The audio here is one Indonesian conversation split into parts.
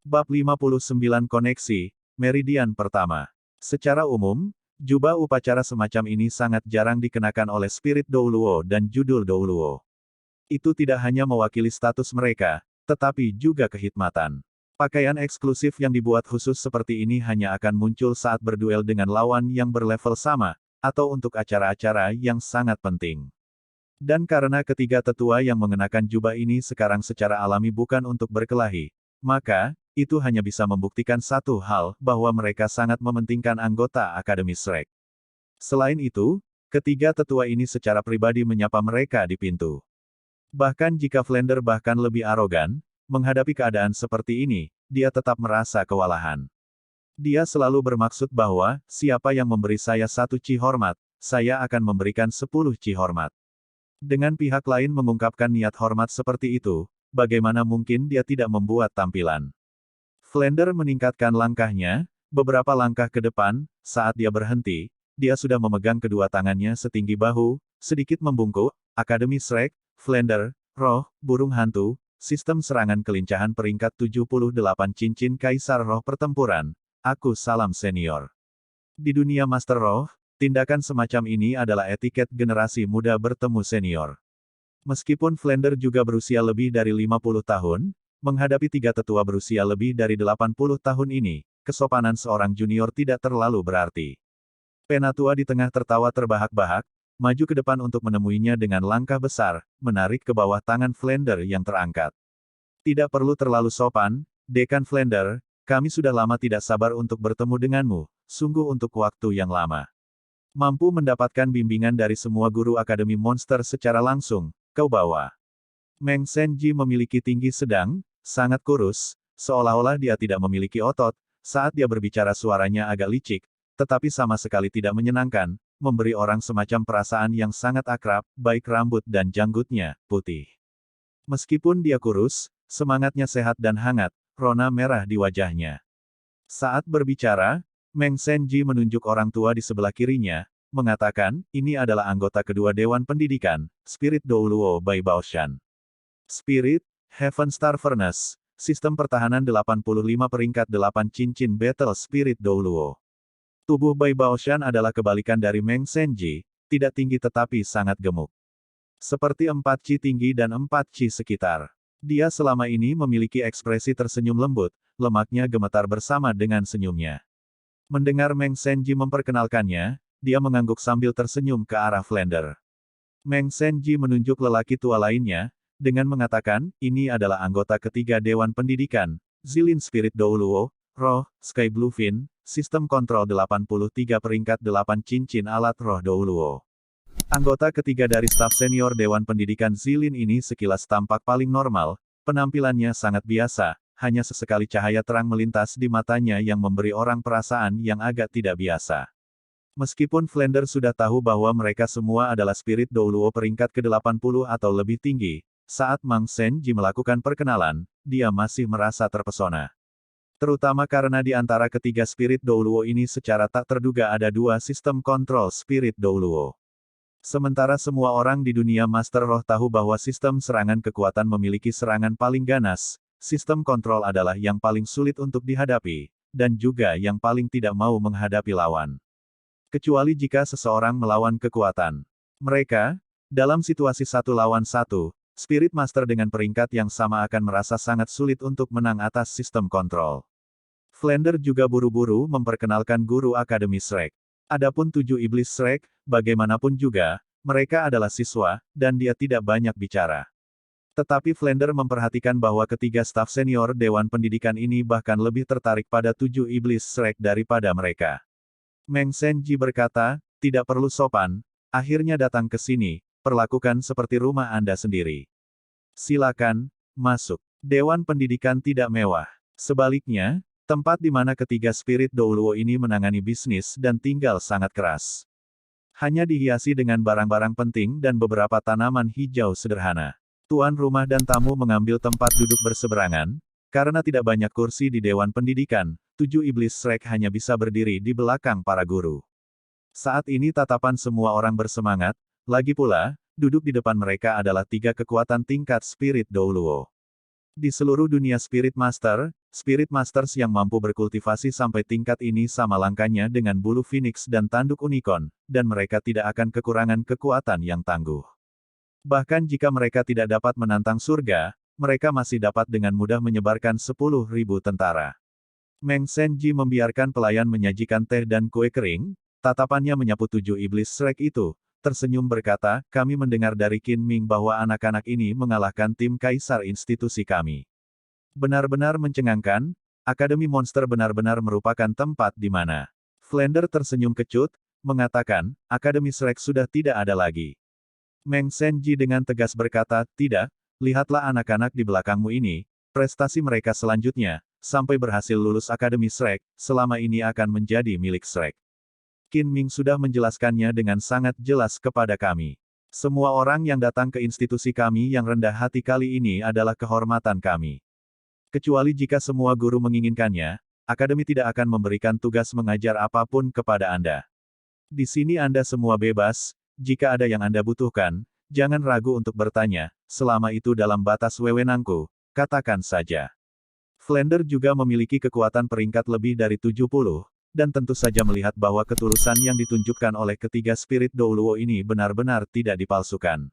Bab 59 Koneksi, Meridian Pertama. Secara umum, jubah upacara semacam ini sangat jarang dikenakan oleh spirit Douluo dan judul Douluo. Itu tidak hanya mewakili status mereka, tetapi juga kehikmatan. Pakaian eksklusif yang dibuat khusus seperti ini hanya akan muncul saat berduel dengan lawan yang berlevel sama, atau untuk acara-acara yang sangat penting. Dan karena ketiga tetua yang mengenakan jubah ini sekarang secara alami bukan untuk berkelahi, maka, itu hanya bisa membuktikan satu hal, bahwa mereka sangat mementingkan anggota Akademi Shrek. Selain itu, ketiga tetua ini secara pribadi menyapa mereka di pintu. Bahkan jika Flander bahkan lebih arogan, menghadapi keadaan seperti ini, dia tetap merasa kewalahan. Dia selalu bermaksud bahwa, siapa yang memberi saya 1 Chi hormat, saya akan memberikan 10 Chi hormat. Dengan pihak lain mengungkapkan niat hormat seperti itu, bagaimana mungkin dia tidak membuat tampilan? Flander meningkatkan langkahnya, beberapa langkah ke depan, saat dia berhenti, dia sudah memegang kedua tangannya setinggi bahu, sedikit membungkuk. Akademi Shrek, Flander, Roh, Burung Hantu, Sistem Serangan Kelincahan peringkat 78 Cincin Kaisar Roh Pertempuran, aku salam senior. Di dunia Master Roh, tindakan semacam ini adalah etiket generasi muda bertemu senior. Meskipun Flander juga berusia lebih dari 50 tahun, menghadapi tiga tetua berusia lebih dari 80 tahun ini, kesopanan seorang junior tidak terlalu berarti. Penatua di tengah tertawa terbahak-bahak, maju ke depan untuk menemuinya dengan langkah besar, menarik ke bawah tangan Flander yang terangkat. Tidak perlu terlalu sopan, Dekan Flander, kami sudah lama tidak sabar untuk bertemu denganmu, sungguh untuk waktu yang lama. Mampu mendapatkan bimbingan dari semua guru Akademi Monster secara langsung, kau bawa. Meng Senji memiliki tinggi sedang, sangat kurus, seolah-olah dia tidak memiliki otot, saat dia berbicara suaranya agak licik, tetapi sama sekali tidak menyenangkan, memberi orang semacam perasaan yang sangat akrab, baik rambut dan janggutnya, putih. Meskipun dia kurus, semangatnya sehat dan hangat, rona merah di wajahnya. Saat berbicara, Meng Senji menunjuk orang tua di sebelah kirinya, mengatakan, ini adalah anggota kedua Dewan Pendidikan, Spirit Douluo Bai Baoshan. Spirit, Heaven Star Furnace, Sistem Pertahanan 85 peringkat 8 Cincin Battle Spirit Douluo. Tubuh Bai Baoshan adalah kebalikan dari Meng Senji, tidak tinggi tetapi sangat gemuk. Seperti 4 Chi tinggi dan 4 Chi sekitar. Dia selama ini memiliki ekspresi tersenyum lembut, lemaknya gemetar bersama dengan senyumnya. Mendengar Meng Senji memperkenalkannya, dia mengangguk sambil tersenyum ke arah Flander. Meng Senji menunjuk lelaki tua lainnya, dengan mengatakan, ini adalah anggota ketiga Dewan Pendidikan, Zilin Spirit Douluo, Roh, Sky Bluefin, Sistem Kontrol 83 peringkat 8 Cincin Alat Roh Douluo. Anggota ketiga dari staf senior Dewan Pendidikan Zilin ini sekilas tampak paling normal, penampilannya sangat biasa, hanya sesekali cahaya terang melintas di matanya yang memberi orang perasaan yang agak tidak biasa. Meskipun Flander sudah tahu bahwa mereka semua adalah Spirit Douluo peringkat ke-80 atau lebih tinggi, saat Meng Senji melakukan perkenalan, dia masih merasa terpesona. Terutama karena di antara ketiga Spirit Douluo ini secara tak terduga ada dua sistem kontrol Spirit Douluo. Sementara semua orang di dunia Master Roh tahu bahwa sistem serangan kekuatan memiliki serangan paling ganas, sistem kontrol adalah yang paling sulit untuk dihadapi, dan juga yang paling tidak mau menghadapi lawan. Kecuali jika seseorang melawan kekuatan. Mereka, dalam situasi 1 lawan 1, Spirit Master dengan peringkat yang sama akan merasa sangat sulit untuk menang atas sistem kontrol. Flander juga buru-buru memperkenalkan guru Akademi Shrek. Adapun 7 iblis Shrek, bagaimanapun juga, mereka adalah siswa, dan dia tidak banyak bicara. Tetapi Flander memperhatikan bahwa ketiga staf senior Dewan Pendidikan ini bahkan lebih tertarik pada 7 iblis Shrek daripada mereka. Meng Senji berkata, tidak perlu sopan, akhirnya datang ke sini, perlakukan seperti rumah Anda sendiri. Silakan, masuk. Dewan Pendidikan tidak mewah. Sebaliknya, tempat di mana ketiga Spirit Douluo ini menangani bisnis dan tinggal sangat keras. Hanya dihiasi dengan barang-barang penting dan beberapa tanaman hijau sederhana. Tuan rumah dan tamu mengambil tempat duduk berseberangan, karena tidak banyak kursi di Dewan Pendidikan, 7 iblis Shrek hanya bisa berdiri di belakang para guru. Saat ini tatapan semua orang bersemangat, lagi pula, duduk di depan mereka adalah 3 kekuatan tingkat Spirit Douluo. Di seluruh dunia Spirit Master, Spirit Masters yang mampu berkultivasi sampai tingkat ini sama langkanya dengan bulu Phoenix dan tanduk unicorn, dan mereka tidak akan kekurangan kekuatan yang tangguh. Bahkan jika mereka tidak dapat menantang surga, mereka masih dapat dengan mudah menyebarkan 10.000 tentara. Meng Senji membiarkan pelayan menyajikan teh dan kue kering, tatapannya menyapu 7 iblis Shrek itu, tersenyum berkata, kami mendengar dari Qin Ming bahwa anak-anak ini mengalahkan tim kaisar institusi kami. Benar-benar mencengangkan, Akademi Monster benar-benar merupakan tempat di mana. Flander tersenyum kecut, mengatakan, Akademi Shrek sudah tidak ada lagi. Meng Senji dengan tegas berkata, tidak, lihatlah anak-anak di belakangmu ini, prestasi mereka selanjutnya, sampai berhasil lulus Akademi Shrek, selama ini akan menjadi milik Shrek. Qin Ming sudah menjelaskannya dengan sangat jelas kepada kami. Semua orang yang datang ke institusi kami yang rendah hati kali ini adalah kehormatan kami. Kecuali jika semua guru menginginkannya, Akademi tidak akan memberikan tugas mengajar apapun kepada Anda. Di sini Anda semua bebas, jika ada yang Anda butuhkan, jangan ragu untuk bertanya, selama itu dalam batas wewenangku, katakan saja. Flander juga memiliki kekuatan peringkat lebih dari 70, dan tentu saja melihat bahwa ketulusan yang ditunjukkan oleh ketiga spirit Douluo ini benar-benar tidak dipalsukan.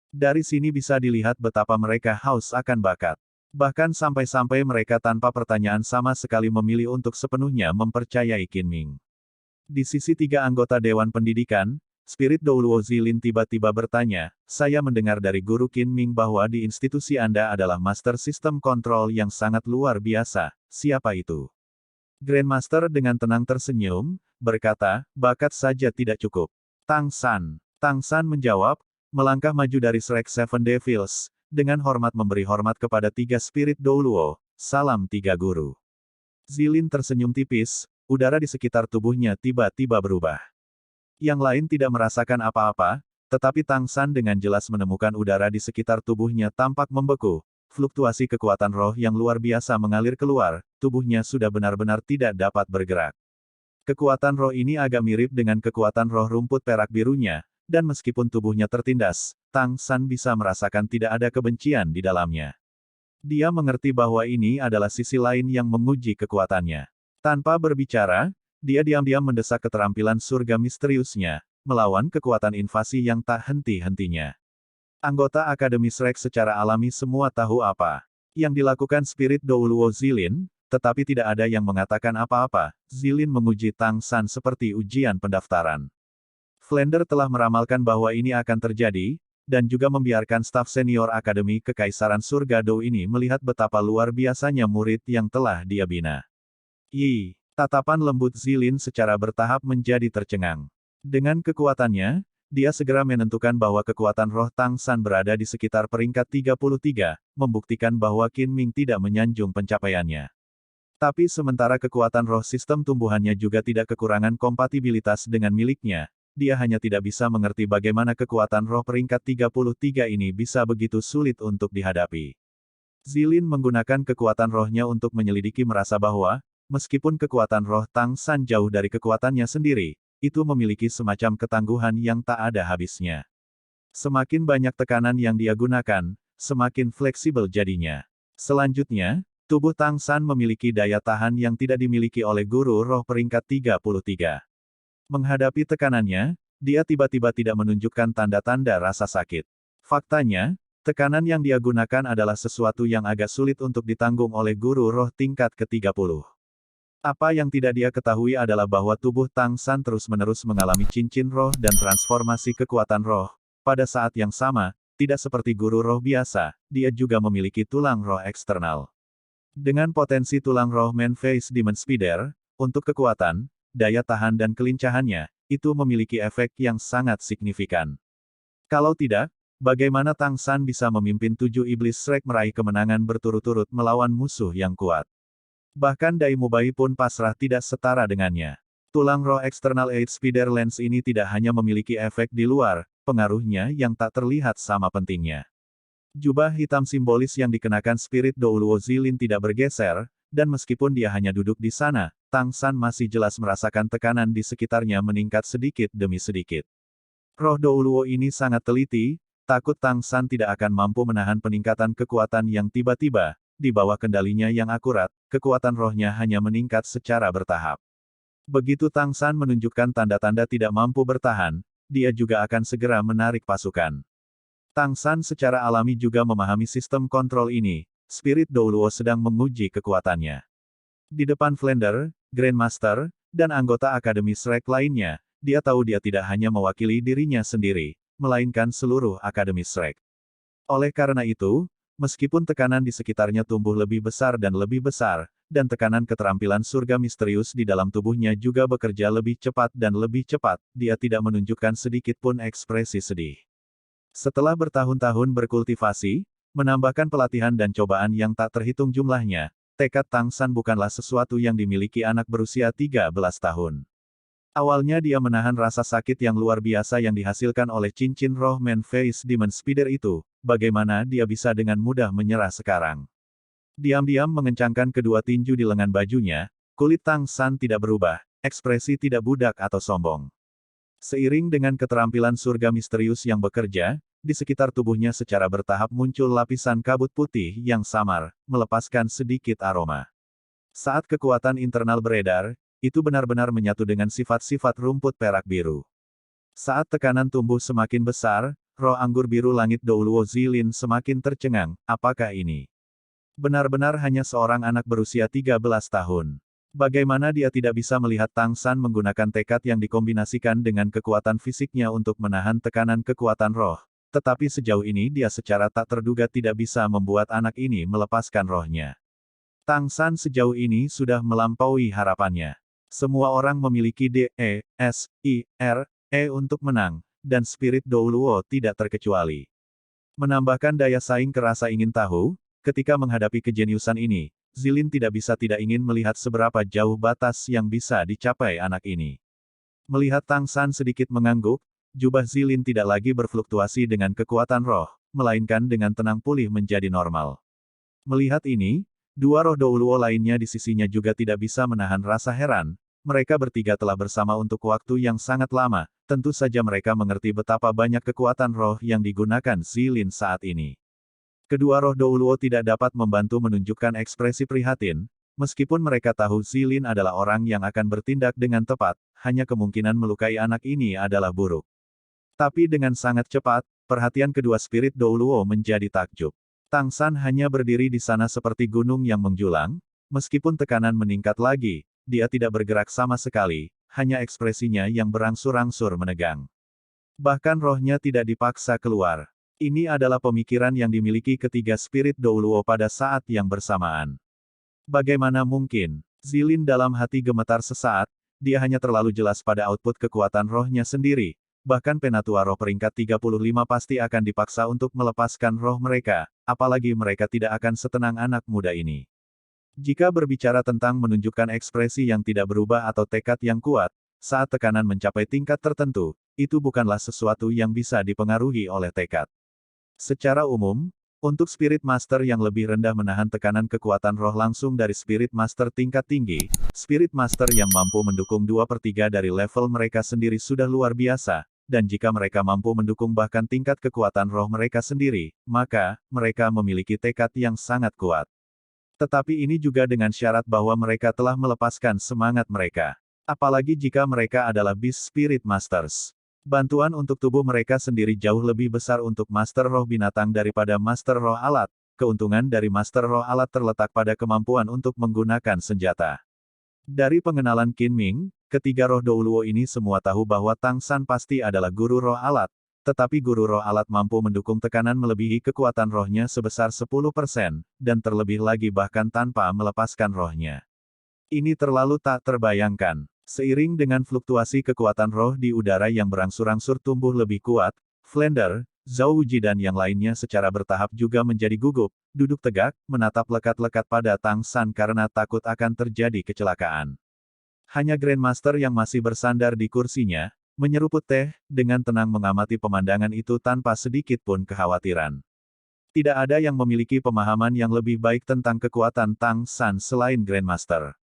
Dari sini bisa dilihat betapa mereka haus akan bakat. Bahkan sampai-sampai mereka tanpa pertanyaan sama sekali memilih untuk sepenuhnya mempercayai Qin Ming. Di sisi 3 anggota Dewan Pendidikan, Spirit Douluo Zilin tiba-tiba bertanya, saya mendengar dari guru Qin Ming bahwa di institusi Anda adalah Master System Control yang sangat luar biasa, siapa itu? Grandmaster dengan tenang tersenyum, berkata, bakat saja tidak cukup. Tang San. Tang San menjawab, melangkah maju dari Shrek Seven Devils, dengan hormat memberi hormat kepada 3 spirit Douluo, salam 3 guru. Zilin tersenyum tipis, udara di sekitar tubuhnya tiba-tiba berubah. Yang lain tidak merasakan apa-apa, tetapi Tang San dengan jelas menemukan udara di sekitar tubuhnya tampak membeku, fluktuasi kekuatan roh yang luar biasa mengalir keluar, tubuhnya sudah benar-benar tidak dapat bergerak. Kekuatan roh ini agak mirip dengan kekuatan roh rumput perak birunya, dan meskipun tubuhnya tertindas, Tang San bisa merasakan tidak ada kebencian di dalamnya. Dia mengerti bahwa ini adalah sisi lain yang menguji kekuatannya. Tanpa berbicara, dia diam-diam mendesak keterampilan surga misteriusnya, melawan kekuatan invasi yang tak henti-hentinya. Anggota Akademi Shrek secara alami semua tahu apa yang dilakukan Spirit Douluo Zilin, tetapi tidak ada yang mengatakan apa-apa. Zilin menguji Tang San seperti ujian pendaftaran. Flander telah meramalkan bahwa ini akan terjadi, dan juga membiarkan staf senior Akademi Kekaisaran Surga Dou ini melihat betapa luar biasanya murid yang telah dia bina. Tatapan lembut Zilin secara bertahap menjadi tercengang. Dengan kekuatannya, dia segera menentukan bahwa kekuatan roh Tang San berada di sekitar peringkat 33, membuktikan bahwa Qin Ming tidak menyanjung pencapaiannya. Tapi sementara kekuatan roh sistem tumbuhannya juga tidak kekurangan kompatibilitas dengan miliknya, dia hanya tidak bisa mengerti bagaimana kekuatan roh peringkat 33 ini bisa begitu sulit untuk dihadapi. Zilin menggunakan kekuatan rohnya untuk menyelidiki merasa bahwa, meskipun kekuatan roh Tang San jauh dari kekuatannya sendiri, itu memiliki semacam ketangguhan yang tak ada habisnya. Semakin banyak tekanan yang dia gunakan, semakin fleksibel jadinya. Selanjutnya, tubuh Tang San memiliki daya tahan yang tidak dimiliki oleh guru roh peringkat 33. Menghadapi tekanannya, dia tiba-tiba tidak menunjukkan tanda-tanda rasa sakit. Faktanya, tekanan yang dia gunakan adalah sesuatu yang agak sulit untuk ditanggung oleh guru roh tingkat ke-30. Apa yang tidak dia ketahui adalah bahwa tubuh Tang San terus-menerus mengalami cincin roh dan transformasi kekuatan roh. Pada saat yang sama, tidak seperti guru roh biasa, dia juga memiliki tulang roh eksternal. Dengan potensi tulang roh Man-Face Demon Spider, untuk kekuatan, daya tahan dan kelincahannya, itu memiliki efek yang sangat signifikan. Kalau tidak, bagaimana Tang San bisa memimpin 7 iblis Shrek meraih kemenangan berturut-turut melawan musuh yang kuat? Bahkan Dai Mubai pun pasrah tidak setara dengannya. Tulang roh eksternal Eight Spider Lens ini tidak hanya memiliki efek di luar, pengaruhnya yang tak terlihat sama pentingnya. Jubah hitam simbolis yang dikenakan Spirit Douluo Zilin tidak bergeser, dan meskipun dia hanya duduk di sana, Tang San masih jelas merasakan tekanan di sekitarnya meningkat sedikit demi sedikit. Roh Douluo ini sangat teliti, takut Tang San tidak akan mampu menahan peningkatan kekuatan yang tiba-tiba, di bawah kendalinya yang akurat, kekuatan rohnya hanya meningkat secara bertahap. Begitu Tang San menunjukkan tanda-tanda tidak mampu bertahan, dia juga akan segera menarik pasukan. Tang San secara alami juga memahami sistem kontrol ini, Spirit Douluo sedang menguji kekuatannya. Di depan Flander, Grandmaster, dan anggota Akademi Shrek lainnya, dia tahu dia tidak hanya mewakili dirinya sendiri, melainkan seluruh Akademi Shrek. Oleh karena itu, meskipun tekanan di sekitarnya tumbuh lebih besar, dan tekanan keterampilan surga misterius di dalam tubuhnya juga bekerja lebih cepat, dia tidak menunjukkan sedikit pun ekspresi sedih. Setelah bertahun-tahun berkultivasi, menambahkan pelatihan dan cobaan yang tak terhitung jumlahnya, tekad Tang San bukanlah sesuatu yang dimiliki anak berusia 13 tahun. Awalnya dia menahan rasa sakit yang luar biasa yang dihasilkan oleh cincin roh Man Face Demon Spider itu, bagaimana dia bisa dengan mudah menyerah sekarang. Diam-diam mengencangkan kedua tinju di lengan bajunya, kulit Tang San tidak berubah, ekspresi tidak budak atau sombong. Seiring dengan keterampilan surga misterius yang bekerja, di sekitar tubuhnya secara bertahap muncul lapisan kabut putih yang samar, melepaskan sedikit aroma. Saat kekuatan internal beredar, itu benar-benar menyatu dengan sifat-sifat rumput perak biru. Saat tekanan tumbuh semakin besar, roh anggur biru langit Douluo Zilin semakin tercengang, apakah ini benar-benar hanya seorang anak berusia 13 tahun? Bagaimana dia tidak bisa melihat Tang San menggunakan tekad yang dikombinasikan dengan kekuatan fisiknya untuk menahan tekanan kekuatan roh, tetapi sejauh ini dia secara tak terduga tidak bisa membuat anak ini melepaskan rohnya. Tang San sejauh ini sudah melampaui harapannya. Semua orang memiliki D.E.S.I.R.E untuk menang, dan Spirit Douluo tidak terkecuali. Menambahkan daya saing ke rasa ingin tahu, ketika menghadapi kejeniusan ini, Zilin tidak bisa tidak ingin melihat seberapa jauh batas yang bisa dicapai anak ini. Melihat Tang San sedikit mengangguk, jubah Zilin tidak lagi berfluktuasi dengan kekuatan roh, melainkan dengan tenang pulih menjadi normal. Melihat ini, dua roh Douluo lainnya di sisinya juga tidak bisa menahan rasa heran. Mereka bertiga telah bersama untuk waktu yang sangat lama, tentu saja mereka mengerti betapa banyak kekuatan roh yang digunakan Zilin saat ini. Kedua roh Douluo tidak dapat membantu menunjukkan ekspresi prihatin, meskipun mereka tahu Zilin adalah orang yang akan bertindak dengan tepat, hanya kemungkinan melukai anak ini adalah buruk. Tapi dengan sangat cepat, perhatian kedua spirit Douluo menjadi takjub. Tang San hanya berdiri di sana seperti gunung yang menjulang, meskipun tekanan meningkat lagi, dia tidak bergerak sama sekali, hanya ekspresinya yang berangsur-angsur menegang. Bahkan rohnya tidak dipaksa keluar. Ini adalah pemikiran yang dimiliki ketiga spirit Douluo pada saat yang bersamaan. Bagaimana mungkin? Zilin dalam hati gemetar sesaat, dia hanya terlalu jelas pada output kekuatan rohnya sendiri, bahkan penatua roh peringkat 35 pasti akan dipaksa untuk melepaskan roh mereka, apalagi mereka tidak akan setenang anak muda ini. Jika berbicara tentang menunjukkan ekspresi yang tidak berubah atau tekad yang kuat, saat tekanan mencapai tingkat tertentu, itu bukanlah sesuatu yang bisa dipengaruhi oleh tekad. Secara umum, untuk Spirit Master yang lebih rendah menahan tekanan kekuatan roh langsung dari Spirit Master tingkat tinggi, Spirit Master yang mampu mendukung 2/3 dari level mereka sendiri sudah luar biasa, dan jika mereka mampu mendukung bahkan tingkat kekuatan roh mereka sendiri, maka, mereka memiliki tekad yang sangat kuat. Tetapi ini juga dengan syarat bahwa mereka telah melepaskan semangat mereka. Apalagi jika mereka adalah Beast Spirit Masters. Bantuan untuk tubuh mereka sendiri jauh lebih besar untuk Master Roh Binatang daripada Master Roh Alat. Keuntungan dari Master Roh Alat terletak pada kemampuan untuk menggunakan senjata. Dari pengenalan Qin Ming, ketiga roh Douluo ini semua tahu bahwa Tang San pasti adalah guru roh alat. Tetapi guru roh alat mampu mendukung tekanan melebihi kekuatan rohnya sebesar 10%, dan terlebih lagi bahkan tanpa melepaskan rohnya. Ini terlalu tak terbayangkan. Seiring dengan fluktuasi kekuatan roh di udara yang berangsur-angsur tumbuh lebih kuat, Flander, Zhao Wuji dan yang lainnya secara bertahap juga menjadi gugup, duduk tegak, menatap lekat-lekat pada Tang San karena takut akan terjadi kecelakaan. Hanya Grandmaster yang masih bersandar di kursinya, menyeruput teh, dengan tenang mengamati pemandangan itu tanpa sedikit pun kekhawatiran. Tidak ada yang memiliki pemahaman yang lebih baik tentang kekuatan Tang San selain Grandmaster.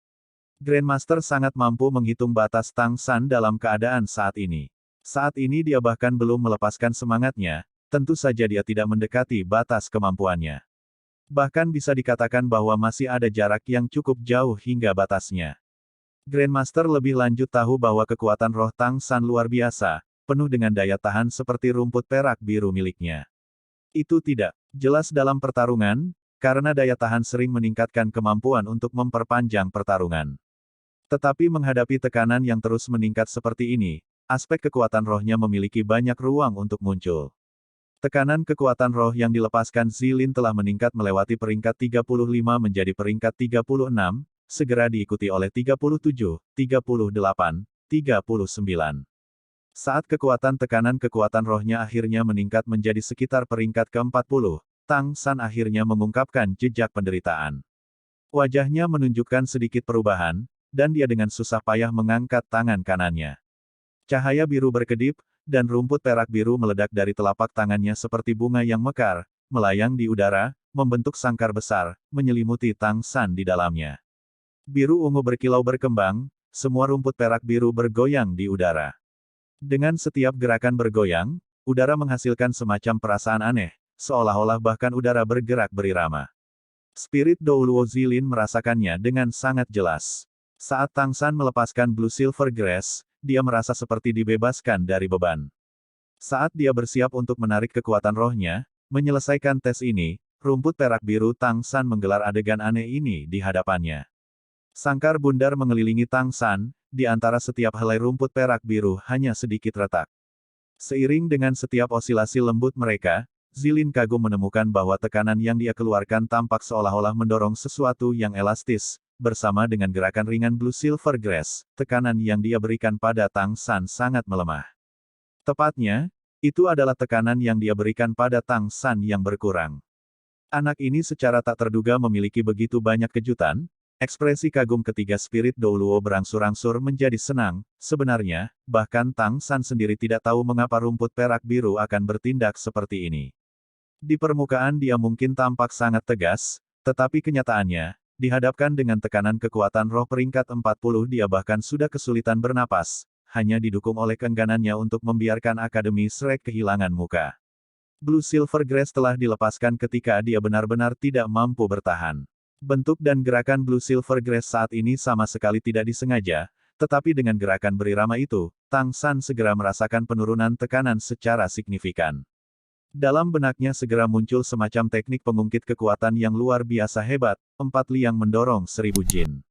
Grandmaster sangat mampu menghitung batas Tang San dalam keadaan saat ini. Saat ini dia bahkan belum melepaskan semangatnya, tentu saja dia tidak mendekati batas kemampuannya. Bahkan bisa dikatakan bahwa masih ada jarak yang cukup jauh hingga batasnya. Grandmaster lebih lanjut tahu bahwa kekuatan roh Tang San luar biasa, penuh dengan daya tahan seperti rumput perak biru miliknya. Itu tidak jelas dalam pertarungan, karena daya tahan sering meningkatkan kemampuan untuk memperpanjang pertarungan. Tetapi menghadapi tekanan yang terus meningkat seperti ini, aspek kekuatan rohnya memiliki banyak ruang untuk muncul. Tekanan kekuatan roh yang dilepaskan Zilin telah meningkat melewati peringkat 35 menjadi peringkat 36, segera diikuti oleh 37, 38, 39. Saat kekuatan tekanan kekuatan rohnya akhirnya meningkat menjadi sekitar peringkat ke-40, Tang San akhirnya mengungkapkan jejak penderitaan. Wajahnya menunjukkan sedikit perubahan, dan dia dengan susah payah mengangkat tangan kanannya. Cahaya biru berkedip, dan rumput perak biru meledak dari telapak tangannya seperti bunga yang mekar, melayang di udara, membentuk sangkar besar, menyelimuti Tang San di dalamnya. Biru ungu berkilau berkembang, semua rumput perak biru bergoyang di udara. Dengan setiap gerakan bergoyang, udara menghasilkan semacam perasaan aneh, seolah-olah bahkan udara bergerak berirama. Spirit Douluo Zilin merasakannya dengan sangat jelas. Saat Tang San melepaskan Blue Silver Grass, dia merasa seperti dibebaskan dari beban. Saat dia bersiap untuk menarik kekuatan rohnya, menyelesaikan tes ini, rumput perak biru Tang San menggelar adegan aneh ini di hadapannya. Sangkar bundar mengelilingi Tang San, di antara setiap helai rumput perak biru hanya sedikit retak. Seiring dengan setiap osilasi lembut mereka, Zilin kagum menemukan bahwa tekanan yang dia keluarkan tampak seolah-olah mendorong sesuatu yang elastis. Bersama dengan gerakan ringan Blue Silver Grass, tekanan yang dia berikan pada Tang San sangat melemah. Tepatnya, itu adalah tekanan yang dia berikan pada Tang San yang berkurang. Anak ini secara tak terduga memiliki begitu banyak kejutan, ekspresi kagum ketiga Spirit Douluo berangsur-angsur menjadi senang, sebenarnya, bahkan Tang San sendiri tidak tahu mengapa rumput perak biru akan bertindak seperti ini. Di permukaan dia mungkin tampak sangat tegas, tetapi kenyataannya, dihadapkan dengan tekanan kekuatan roh peringkat 40 dia bahkan sudah kesulitan bernapas, hanya didukung oleh keengganannya untuk membiarkan Akademi Shrek kehilangan muka. Blue Silver Grass telah dilepaskan ketika dia benar-benar tidak mampu bertahan. Bentuk dan gerakan Blue Silver Grass saat ini sama sekali tidak disengaja, tetapi dengan gerakan berirama itu, Tang San segera merasakan penurunan tekanan secara signifikan. Dalam benaknya segera muncul semacam teknik pengungkit kekuatan yang luar biasa hebat, 4 liang mendorong 1000 jin.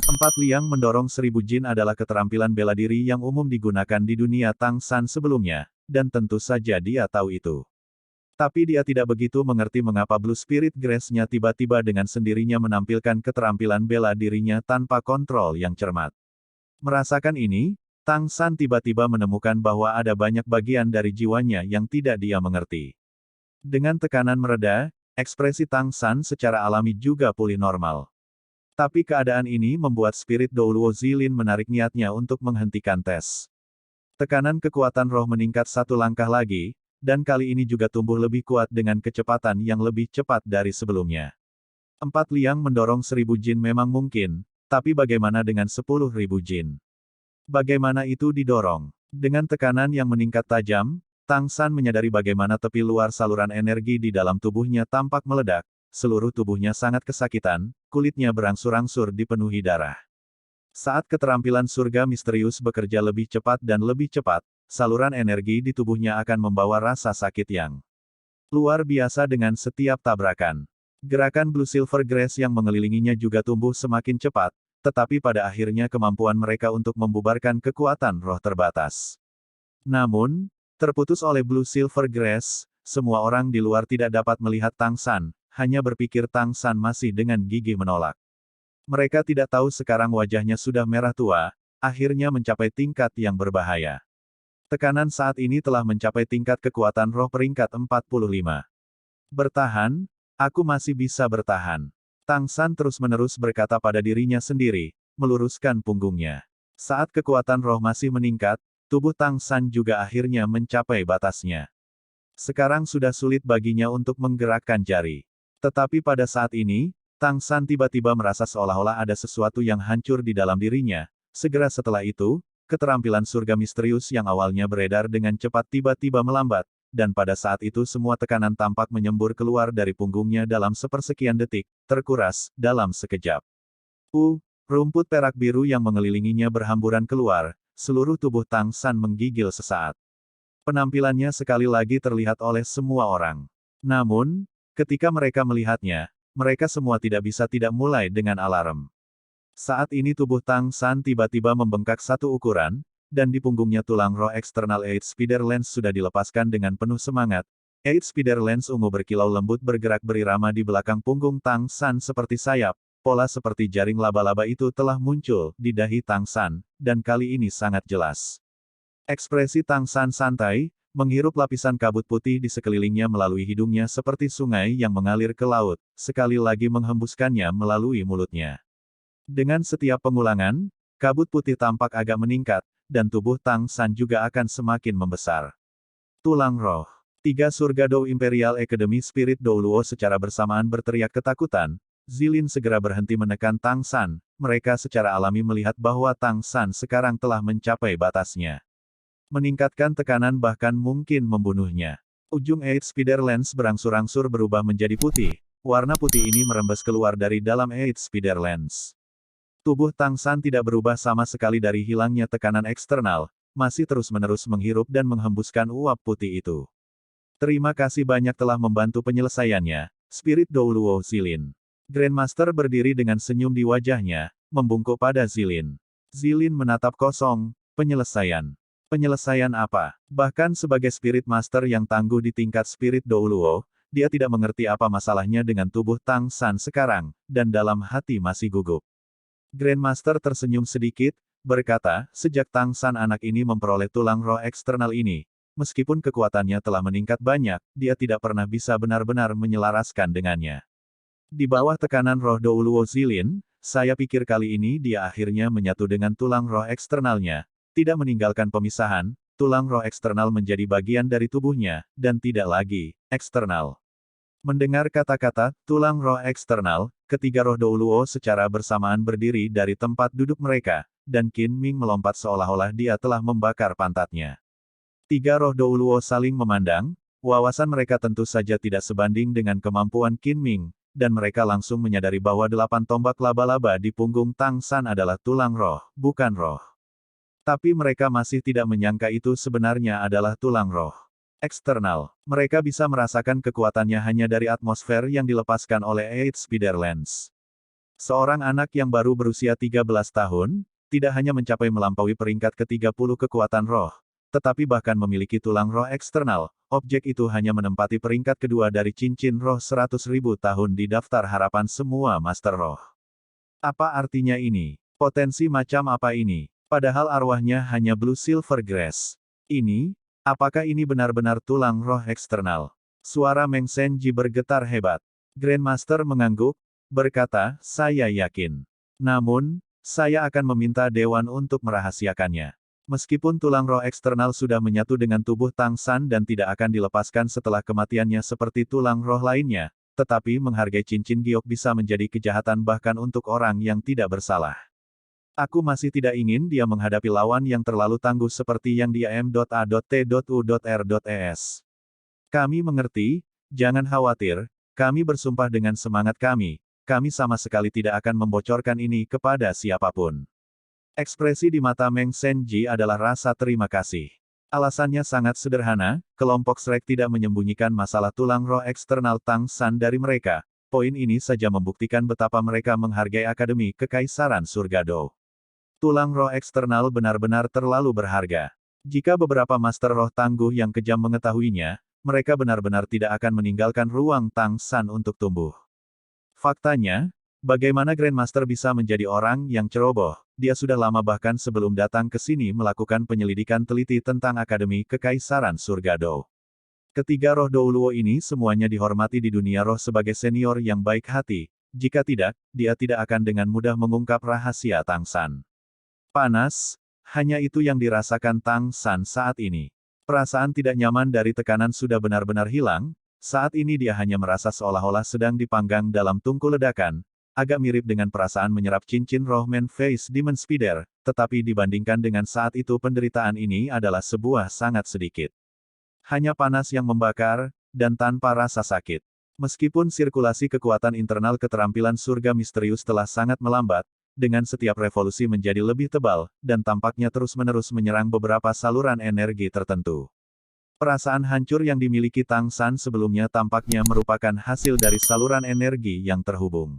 4 liang mendorong 1000 jin adalah keterampilan bela diri yang umum digunakan di dunia Tang San sebelumnya, dan tentu saja dia tahu itu. Tapi dia tidak begitu mengerti mengapa Blue Spirit Grass-nya tiba-tiba dengan sendirinya menampilkan keterampilan bela dirinya tanpa kontrol yang cermat. Merasakan ini, Tang San tiba-tiba menemukan bahwa ada banyak bagian dari jiwanya yang tidak dia mengerti. Dengan tekanan mereda, ekspresi Tang San secara alami juga pulih normal. Tapi keadaan ini membuat Spirit Douluo Zilin menarik niatnya untuk menghentikan tes. Tekanan kekuatan roh meningkat satu langkah lagi, dan kali ini juga tumbuh lebih kuat dengan kecepatan yang lebih cepat dari sebelumnya. 4 liang mendorong 1000 jin memang mungkin, tapi bagaimana dengan 10.000 jin? Bagaimana itu didorong? Dengan tekanan yang meningkat tajam, Tang San menyadari bagaimana tepi luar saluran energi di dalam tubuhnya tampak meledak, seluruh tubuhnya sangat kesakitan, kulitnya berangsur-angsur dipenuhi darah. Saat keterampilan surga misterius bekerja lebih cepat dan lebih cepat, saluran energi di tubuhnya akan membawa rasa sakit yang luar biasa dengan setiap tabrakan. Gerakan Blue Silver Grass yang mengelilinginya juga tumbuh semakin cepat, tetapi pada akhirnya kemampuan mereka untuk membubarkan kekuatan roh terbatas. Namun, terputus oleh Blue Silver Grass, semua orang di luar tidak dapat melihat Tang San, hanya berpikir Tang San masih dengan gigih menolak. Mereka tidak tahu sekarang wajahnya sudah merah tua, akhirnya mencapai tingkat yang berbahaya. Tekanan saat ini telah mencapai tingkat kekuatan roh peringkat 45. Bertahan, aku masih bisa bertahan. Tang San terus-menerus berkata pada dirinya sendiri, meluruskan punggungnya. Saat kekuatan roh masih meningkat, tubuh Tang San juga akhirnya mencapai batasnya. Sekarang sudah sulit baginya untuk menggerakkan jari. Tetapi pada saat ini, Tang San tiba-tiba merasa seolah-olah ada sesuatu yang hancur di dalam dirinya. Segera setelah itu, keterampilan surga misterius yang awalnya beredar dengan cepat tiba-tiba melambat, dan pada saat itu semua tekanan tampak menyembur keluar dari punggungnya dalam sepersekian detik, terkuras, dalam sekejap. Rumput perak biru yang mengelilinginya berhamburan keluar, seluruh tubuh Tang San menggigil sesaat. Penampilannya sekali lagi terlihat oleh semua orang. Namun, ketika mereka melihatnya, mereka semua tidak bisa tidak mulai dengan alarm. Saat ini tubuh Tang San tiba-tiba membengkak satu ukuran, dan di punggungnya tulang roh eksternal Eight Spider Lens sudah dilepaskan dengan penuh semangat. Eight Spider Lens ungu berkilau lembut bergerak berirama di belakang punggung Tang San seperti sayap. Pola seperti jaring laba-laba itu telah muncul di dahi Tang San, dan kali ini sangat jelas. Ekspresi Tang San santai, menghirup lapisan kabut putih di sekelilingnya melalui hidungnya seperti sungai yang mengalir ke laut, sekali lagi menghembuskannya melalui mulutnya. Dengan setiap pengulangan, kabut putih tampak agak meningkat, dan tubuh Tang San juga akan semakin membesar. Tulang roh. 3 Surga Dou Imperial Academy Spirit Dou Luo secara bersamaan berteriak ketakutan. Zilin segera berhenti menekan Tang San, mereka secara alami melihat bahwa Tang San sekarang telah mencapai batasnya. Meningkatkan tekanan bahkan mungkin membunuhnya. Ujung Eight Spider Lens berangsur-angsur berubah menjadi putih. Warna putih ini merembes keluar dari dalam Eight Spider Lens. Tubuh Tang San tidak berubah sama sekali dari hilangnya tekanan eksternal, masih terus-menerus menghirup dan menghembuskan uap putih itu. Terima kasih banyak telah membantu penyelesaiannya, Spirit Dou Luo Zilin. Grandmaster berdiri dengan senyum di wajahnya, membungkuk pada Zilin. Zilin menatap kosong, penyelesaian. Penyelesaian apa? Bahkan sebagai Spirit Master yang tangguh di tingkat Spirit Dou Luo, dia tidak mengerti apa masalahnya dengan tubuh Tang San sekarang, dan dalam hati masih gugup. Grandmaster tersenyum sedikit, berkata, sejak Tang San anak ini memperoleh tulang roh eksternal ini, meskipun kekuatannya telah meningkat banyak, dia tidak pernah bisa benar-benar menyelaraskan dengannya. Di bawah tekanan roh Dou Luo Zilin, saya pikir kali ini dia akhirnya menyatu dengan tulang roh eksternalnya, tidak meninggalkan pemisahan, tulang roh eksternal menjadi bagian dari tubuhnya, dan tidak lagi eksternal. Mendengar kata-kata tulang roh eksternal, ketiga roh Dou Luo secara bersamaan berdiri dari tempat duduk mereka, dan Qin Ming melompat seolah-olah dia telah membakar pantatnya. 3 roh Dou Luo saling memandang, wawasan mereka tentu saja tidak sebanding dengan kemampuan Qin Ming, dan mereka langsung menyadari bahwa 8 tombak laba-laba di punggung Tang San adalah tulang roh, bukan roh. Tapi mereka masih tidak menyangka itu sebenarnya adalah tulang roh eksternal. Mereka bisa merasakan kekuatannya hanya dari atmosfer yang dilepaskan oleh Eight Spider Lens. Seorang anak yang baru berusia 13 tahun, tidak hanya mencapai melampaui peringkat ke-30 kekuatan roh, tetapi bahkan memiliki tulang roh eksternal. Objek itu hanya menempati peringkat kedua dari cincin roh 100.000 tahun di daftar harapan semua Master Roh. Apa artinya ini? Potensi macam apa ini? Padahal arwahnya hanya Blue Silver Grass. Ini, apakah ini benar-benar tulang roh eksternal? Suara Meng Senji bergetar hebat. Grandmaster mengangguk, berkata, saya yakin. Namun, saya akan meminta Dewan untuk merahasiakannya. Meskipun tulang roh eksternal sudah menyatu dengan tubuh Tang San dan tidak akan dilepaskan setelah kematiannya seperti tulang roh lainnya, tetapi menghargai cincin giok bisa menjadi kejahatan bahkan untuk orang yang tidak bersalah. Aku masih tidak ingin dia menghadapi lawan yang terlalu tangguh seperti yang dia M.A.T.U.R.E.S. Kami mengerti, jangan khawatir, kami bersumpah dengan semangat kami sama sekali tidak akan membocorkan ini kepada siapapun. Ekspresi di mata Meng Senji adalah rasa terima kasih. Alasannya sangat sederhana, kelompok Shrek tidak menyembunyikan masalah tulang roh eksternal Tang San dari mereka. Poin ini saja membuktikan betapa mereka menghargai Akademi Kekaisaran Surga Dou. Tulang roh eksternal benar-benar terlalu berharga. Jika beberapa Master Roh tangguh yang kejam mengetahuinya, mereka benar-benar tidak akan meninggalkan ruang Tang San untuk tumbuh. Faktanya, bagaimana Grandmaster bisa menjadi orang yang ceroboh? Dia sudah lama bahkan sebelum datang ke sini melakukan penyelidikan teliti tentang Akademi Kekaisaran Surga Dou. Ketiga roh Dou Luo ini semuanya dihormati di dunia roh sebagai senior yang baik hati. Jika tidak, dia tidak akan dengan mudah mengungkap rahasia Tang San. Panas, hanya itu yang dirasakan Tang San saat ini. Perasaan tidak nyaman dari tekanan sudah benar-benar hilang. Saat ini dia hanya merasa seolah-olah sedang dipanggang dalam tungku ledakan. Agak mirip dengan perasaan menyerap cincin roh Man Face Demon Spider, tetapi dibandingkan dengan saat itu penderitaan ini adalah sebuah sangat sedikit. Hanya panas yang membakar, dan tanpa rasa sakit. Meskipun sirkulasi kekuatan internal keterampilan surga misterius telah sangat melambat, dengan setiap revolusi menjadi lebih tebal, dan tampaknya terus-menerus menyerang beberapa saluran energi tertentu. Perasaan hancur yang dimiliki Tang San sebelumnya tampaknya merupakan hasil dari saluran energi yang terhubung.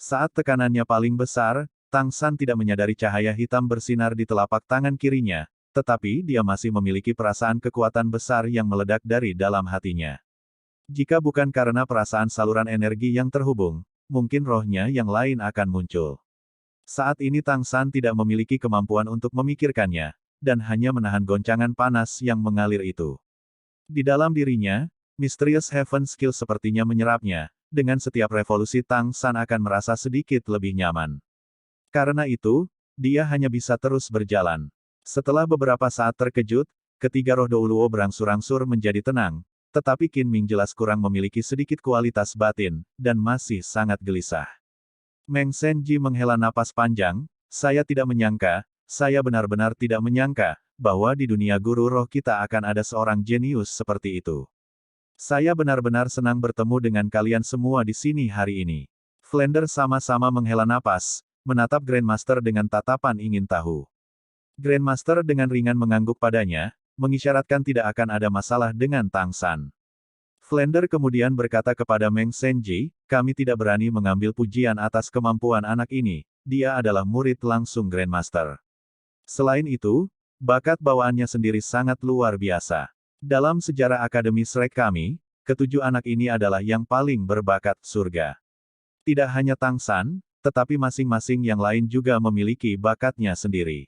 Saat tekanannya paling besar, Tang San tidak menyadari cahaya hitam bersinar di telapak tangan kirinya, tetapi dia masih memiliki perasaan kekuatan besar yang meledak dari dalam hatinya. Jika bukan karena perasaan saluran energi yang terhubung, mungkin rohnya yang lain akan muncul. Saat ini Tang San tidak memiliki kemampuan untuk memikirkannya, dan hanya menahan goncangan panas yang mengalir itu. Di dalam dirinya, Mysterious Heaven Skill sepertinya menyerapnya, dengan setiap revolusi Tang San akan merasa sedikit lebih nyaman. Karena itu, dia hanya bisa terus berjalan. Setelah beberapa saat terkejut, ketiga roh Douluo berangsur-angsur menjadi tenang, tetapi Qin Ming jelas kurang memiliki sedikit kualitas batin, dan masih sangat gelisah. Meng Senji menghela napas panjang, saya tidak menyangka, saya benar-benar tidak menyangka, bahwa di dunia guru roh kita akan ada seorang jenius seperti itu. Saya benar-benar senang bertemu dengan kalian semua di sini hari ini. Flander sama-sama menghela napas, menatap Grandmaster dengan tatapan ingin tahu. Grandmaster dengan ringan mengangguk padanya, mengisyaratkan tidak akan ada masalah dengan Tang San. Flander kemudian berkata kepada Meng Senji, kami tidak berani mengambil pujian atas kemampuan anak ini, dia adalah murid langsung Grandmaster. Selain itu, bakat bawaannya sendiri sangat luar biasa. Dalam sejarah Akademi Shrek kami, ketujuh anak ini adalah yang paling berbakat surga. Tidak hanya Tang San, tetapi masing-masing yang lain juga memiliki bakatnya sendiri.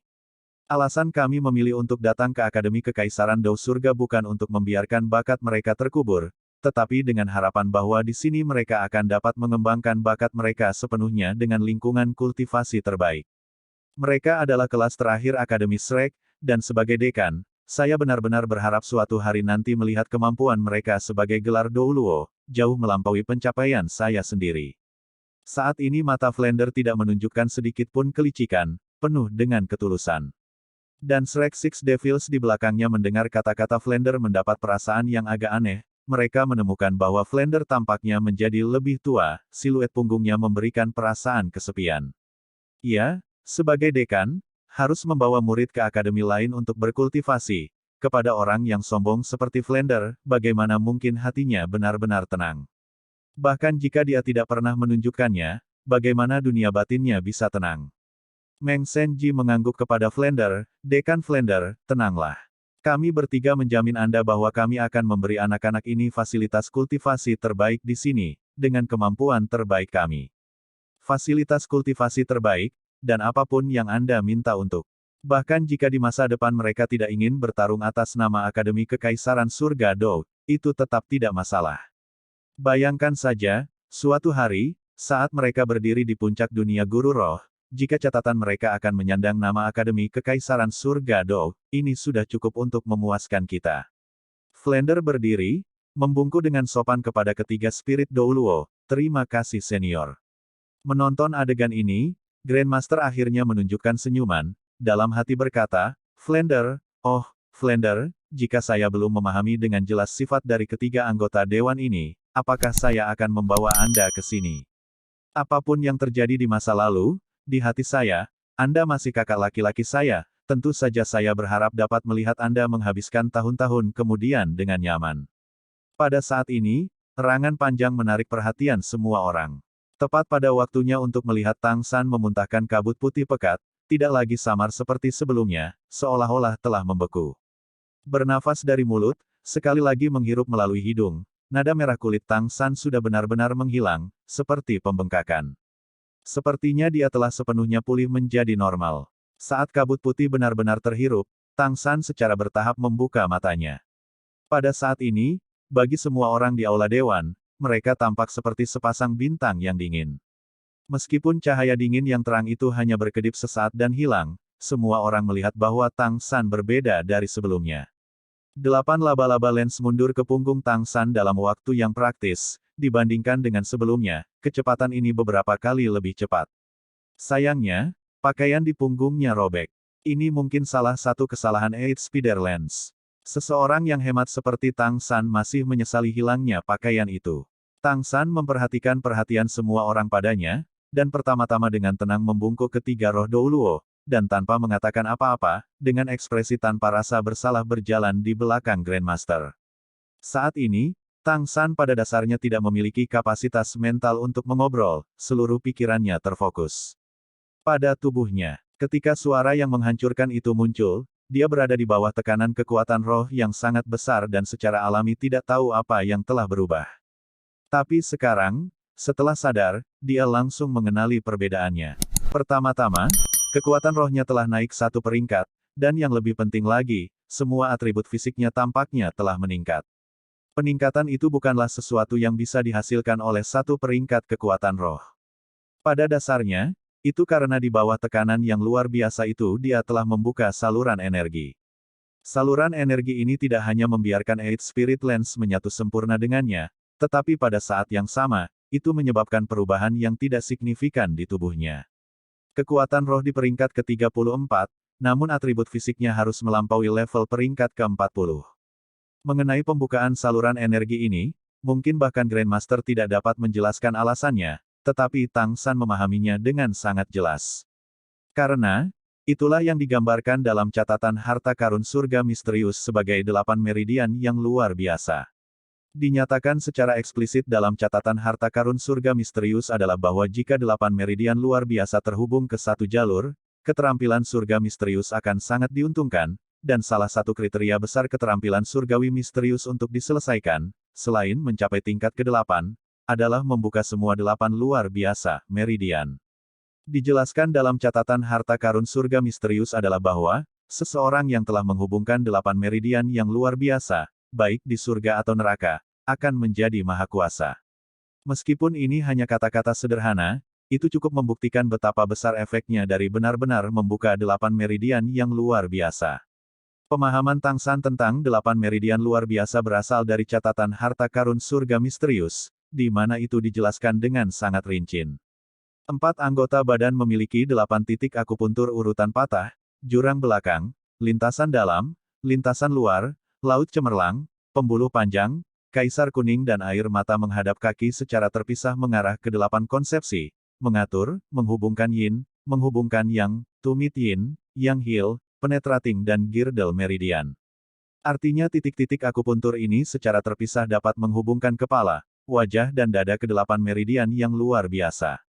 Alasan kami memilih untuk datang ke Akademi Kekaisaran Dou Surga bukan untuk membiarkan bakat mereka terkubur, tetapi dengan harapan bahwa di sini mereka akan dapat mengembangkan bakat mereka sepenuhnya dengan lingkungan kultivasi terbaik. Mereka adalah kelas terakhir Akademi Shrek, dan sebagai dekan, saya benar-benar berharap suatu hari nanti melihat kemampuan mereka sebagai gelar Douluo, jauh melampaui pencapaian saya sendiri. Saat ini mata Flander tidak menunjukkan sedikit pun kelicikan, penuh dengan ketulusan. Dan Shrek Six Devils di belakangnya mendengar kata-kata Flander mendapat perasaan yang agak aneh, mereka menemukan bahwa Flander tampaknya menjadi lebih tua, siluet punggungnya memberikan perasaan kesepian. Ia, sebagai dekan, harus membawa murid ke akademi lain untuk berkultivasi. Kepada orang yang sombong seperti Flander, bagaimana mungkin hatinya benar-benar tenang? Bahkan jika dia tidak pernah menunjukkannya, bagaimana dunia batinnya bisa tenang? Meng Senji mengangguk kepada Flander, Dekan Flander, tenanglah. Kami bertiga menjamin Anda bahwa kami akan memberi anak-anak ini fasilitas kultivasi terbaik di sini, dengan kemampuan terbaik kami. Fasilitas kultivasi terbaik, dan apapun yang Anda minta untuk. Bahkan jika di masa depan mereka tidak ingin bertarung atas nama Akademi Kekaisaran Surga Dou, itu tetap tidak masalah. Bayangkan saja, suatu hari, saat mereka berdiri di puncak dunia guru roh, jika catatan mereka akan menyandang nama Akademi Kekaisaran Surga Dou, ini sudah cukup untuk memuaskan kita. Flander berdiri, membungkuk dengan sopan kepada ketiga spirit Douluo, terima kasih senior. Menonton adegan ini, Grandmaster akhirnya menunjukkan senyuman, dalam hati berkata, Flander, oh, Flander, jika saya belum memahami dengan jelas sifat dari ketiga anggota dewan ini, apakah saya akan membawa Anda ke sini? Apapun yang terjadi di masa lalu, di hati saya, Anda masih kakak laki-laki saya, tentu saja saya berharap dapat melihat Anda menghabiskan tahun-tahun kemudian dengan nyaman. Pada saat ini, erangan panjang menarik perhatian semua orang. Tepat pada waktunya untuk melihat Tang San memuntahkan kabut putih pekat, tidak lagi samar seperti sebelumnya, seolah-olah telah membeku. Bernafas dari mulut, sekali lagi menghirup melalui hidung, nada merah kulit Tang San sudah benar-benar menghilang, seperti pembengkakan. Sepertinya dia telah sepenuhnya pulih menjadi normal. Saat kabut putih benar-benar terhirup, Tang San secara bertahap membuka matanya. Pada saat ini, bagi semua orang di Aula Dewan, mereka tampak seperti sepasang bintang yang dingin. Meskipun cahaya dingin yang terang itu hanya berkedip sesaat dan hilang, semua orang melihat bahwa Tang San berbeda dari sebelumnya. 8 laba-laba lens mundur ke punggung Tang San dalam waktu yang praktis. Dibandingkan dengan sebelumnya, kecepatan ini beberapa kali lebih cepat. Sayangnya, pakaian di punggungnya robek. Ini mungkin salah satu kesalahan Eight Spider Lens. Seseorang yang hemat seperti Tang San masih menyesali hilangnya pakaian itu. Tang San memperhatikan perhatian semua orang padanya, dan pertama-tama dengan tenang membungkuk ketiga roh Douluo, dan tanpa mengatakan apa-apa, dengan ekspresi tanpa rasa bersalah berjalan di belakang Grandmaster. Saat ini, Tang San pada dasarnya tidak memiliki kapasitas mental untuk mengobrol, seluruh pikirannya terfokus pada tubuhnya. Ketika suara yang menghancurkan itu muncul, dia berada di bawah tekanan kekuatan roh yang sangat besar dan secara alami tidak tahu apa yang telah berubah. Tapi sekarang, setelah sadar, dia langsung mengenali perbedaannya. Pertama-tama, kekuatan rohnya telah naik satu peringkat, dan yang lebih penting lagi, semua atribut fisiknya tampaknya telah meningkat. Peningkatan itu bukanlah sesuatu yang bisa dihasilkan oleh satu peringkat kekuatan roh. Pada dasarnya, itu karena di bawah tekanan yang luar biasa itu dia telah membuka saluran energi. Saluran energi ini tidak hanya membiarkan Eight Spirit Lens menyatu sempurna dengannya, tetapi pada saat yang sama, itu menyebabkan perubahan yang tidak signifikan di tubuhnya. Kekuatan roh di peringkat ke-34, namun atribut fisiknya harus melampaui level peringkat ke-40. Mengenai pembukaan saluran energi ini, mungkin bahkan Grandmaster tidak dapat menjelaskan alasannya, tetapi Tang San memahaminya dengan sangat jelas. Karena, itulah yang digambarkan dalam catatan harta karun surga misterius sebagai 8 meridian yang luar biasa. Dinyatakan secara eksplisit dalam catatan harta karun surga misterius adalah bahwa jika 8 meridian luar biasa terhubung ke satu jalur, keterampilan surga misterius akan sangat diuntungkan, dan salah satu kriteria besar keterampilan surgawi misterius untuk diselesaikan, selain mencapai tingkat ke-8, adalah membuka semua 8 luar biasa meridian. Dijelaskan dalam catatan harta karun surga misterius adalah bahwa, seseorang yang telah menghubungkan 8 meridian yang luar biasa, baik di surga atau neraka, akan menjadi maha kuasa. Meskipun ini hanya kata-kata sederhana, itu cukup membuktikan betapa besar efeknya dari benar-benar membuka 8 meridian yang luar biasa. Pemahaman Tang San tentang 8 meridian luar biasa berasal dari catatan harta karun surga misterius, di mana itu dijelaskan dengan sangat rinci. 4 anggota badan memiliki 8 titik akupuntur urutan patah, jurang belakang, lintasan dalam, lintasan luar, laut cemerlang, pembuluh panjang, kaisar kuning dan air mata menghadap kaki secara terpisah mengarah ke 8 konsepsi, mengatur, menghubungkan yin, menghubungkan yang, tumit yin, yang heal, penetrating dan girdle meridian. Artinya titik-titik akupuntur ini secara terpisah dapat menghubungkan kepala, wajah dan dada ke 8 meridian yang luar biasa.